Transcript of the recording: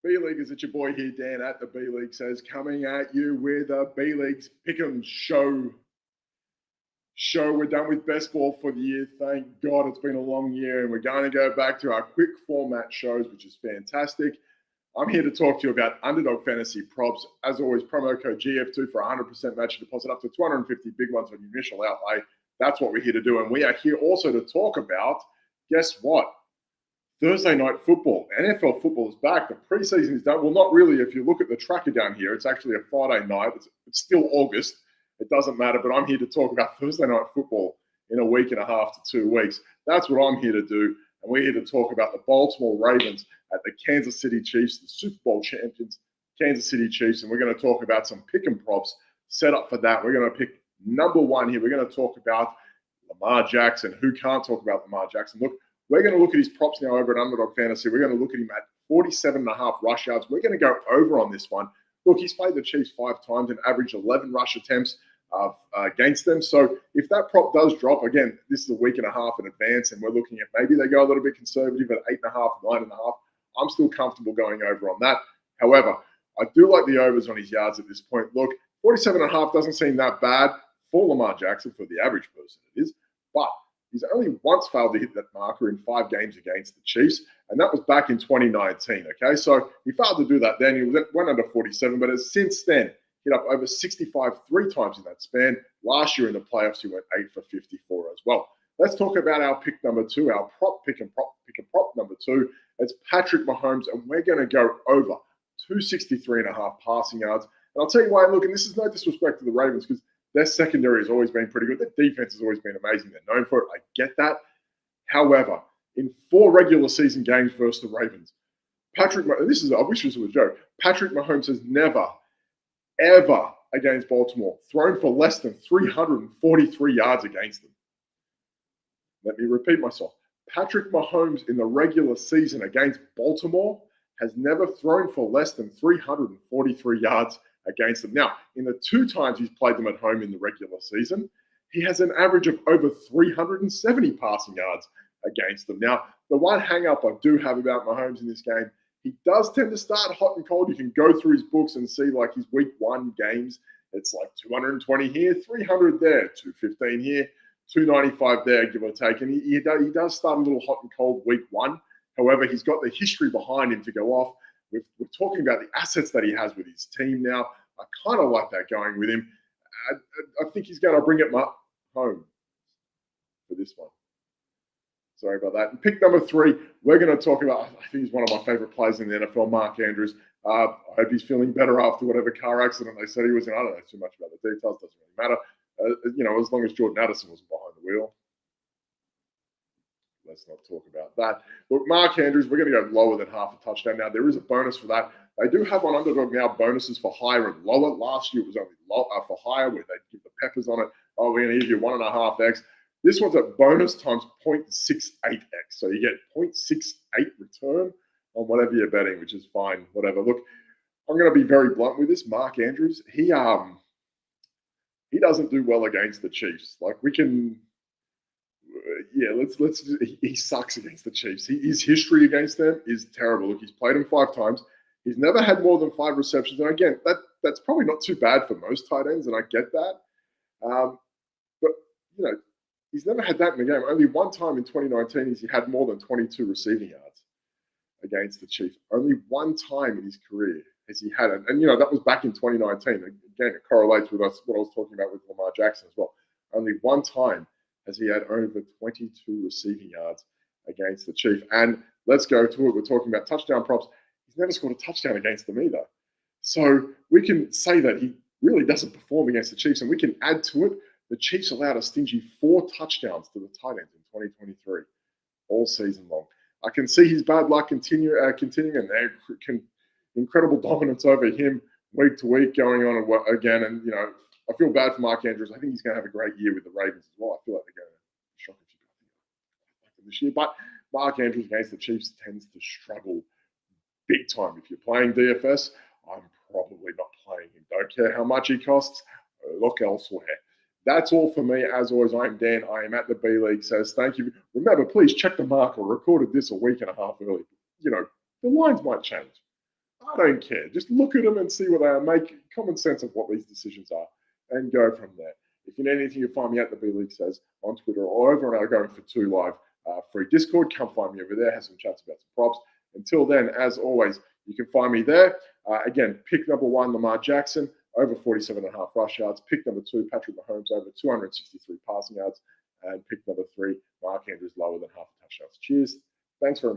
B-Leaguers, it's your boy here, Dan at the B-League Says, coming at you with a B-Leagues Pick'em show. We're done with best ball for the year. Thank God it's been a long year, and we're going to go back to our quick format shows, which is fantastic. I'm here to talk to you about underdog fantasy props. As always, promo code GF2 for 100% match deposit up to 250 big ones on your initial outlay. That's what we're here to do. And we are here also to talk about, guess what? Thursday night football. NFL football is back. The preseason is done. Well, not really. If you look at the tracker down here, it's actually a Friday night. It's still August. It doesn't matter, but I'm here to talk about Thursday night football in a week and a half to 2 weeks. That's what I'm here to do. And we're here to talk about the Baltimore Ravens at the Kansas City Chiefs, the Super Bowl champions, Kansas City Chiefs. And we're going to talk about some pick and props set up for that. We're going to pick number one here. We're going to talk about Lamar Jackson. Who can't talk about Lamar Jackson? Look, we're going to look at his props now over at Underdog Fantasy. We're going to look at him at 47.5 rush yards. We're going to go over on this one. Look, he's played the Chiefs 5 times and averaged 11 rush attempts against them. So if that prop does drop, again, this is a week and a half in advance, and we're looking at maybe they go a little bit conservative at 8.5, 9.5. I'm still comfortable going over on that. However, I do like the overs on his yards at this point. Look, 47.5 doesn't seem that bad for Lamar Jackson, for the average person it is, but he's only once failed to hit that marker in 5 games against the Chiefs, and that was back in 2019, okay? So he failed to do that then. He went under 47, but has since then hit up over 65 3 times in that span. Last year in the playoffs, he went 8 for 54 as well. Let's talk about our pick number 2, our prop pick and prop number 2. It's Patrick Mahomes, and we're going to go over 263.5 passing yards. And I'll tell you why, look, and this is no disrespect to the Ravens, because their secondary has always been pretty good. Their defense has always been amazing. They're known for it. I get that. However, in 4 regular season games versus the Ravens, I wish this was a joke. Patrick Mahomes has never, ever against Baltimore thrown for less than 343 yards against them. Let me repeat myself. Patrick Mahomes in the regular season against Baltimore has never thrown for less than 343 yards against them. Now, in the 2 times he's played them at home in the regular season, he has an average of over 370 passing yards against them. Now, the one hang-up I do have about Mahomes in this game, he does tend to start hot and cold. You can go through his books and see like his week 1 games. It's like 220 here, 300 there, 215 here, 295 there, give or take. And he does start a little hot and cold week 1. However, he's got the history behind him to go off. We're talking about the assets that he has with his team now. I kind of like that going with him. I think he's going to bring it home for this one. Sorry about that. And pick number 3, we're going to talk about, I think he's one of my favorite players in the NFL, Mark Andrews. I hope he's feeling better after whatever car accident they said he was in. I don't know too much about the details. Doesn't really matter. As long as Jordan Addison wasn't behind the wheel. Let's not talk about that. Look, Mark Andrews, we're going to go lower than half a touchdown. Now, there is a bonus for that. They do have on Underdog now bonuses for higher and lower. Last year it was only for higher, where they'd give the peppers on it. Oh, we're going to give you 1.5x. This one's at bonus times 0.68x. So you get 0.68 return on whatever you're betting, which is fine, whatever. Look, I'm going to be very blunt with this. Mark Andrews, he doesn't do well against the Chiefs. Like, we can... he sucks against the Chiefs. His history against them is terrible. Look, he's played them 5 times. He's never had more than 5 receptions. And again, that's probably not too bad for most tight ends, and I get that. But, he's never had that in the game. Only one time in 2019 he had more than 22 receiving yards against the Chiefs. Only one time in his career has he had it. And, that was back in 2019. Again, it correlates with what I was talking about with Lamar Jackson as well. Only one time as he had over 22 receiving yards against the Chiefs. And let's go to it. We're talking about touchdown props. He's never scored a touchdown against them either. So we can say that he really doesn't perform against the Chiefs, and we can add to it. The Chiefs allowed a stingy 4 touchdowns to the tight ends in 2023 all season long. I can see his bad luck continuing, and their incredible dominance over him week to week going on again. And, I feel bad for Mark Andrews. I think he's going to have a great year with the Ravens as well. I feel like they're going to shock a few people this year. But Mark Andrews against the Chiefs tends to struggle big time. If you're playing DFS, I'm probably not playing him. Don't care how much he costs. Look elsewhere. That's all for me. As always, I'm Dan. I am at the B-League Says. Thank you. Remember, please check the marker. Recorded this a week and a half early. The lines might change. I don't care. Just look at them and see what they are. Make common sense of what these decisions are and go from there. If you need anything, you'll find me at the B League Says on Twitter or over on our Going for Two live free Discord. Come find me over there. Have some chats about some props. Until then, as always, you can find me there. Again, pick number 1, Lamar Jackson, over 47.5 rush yards. Pick number 2, Patrick Mahomes, over 263 passing yards. And pick number 3, Mark Andrews, lower than half a touchdown. Cheers. Thanks very much.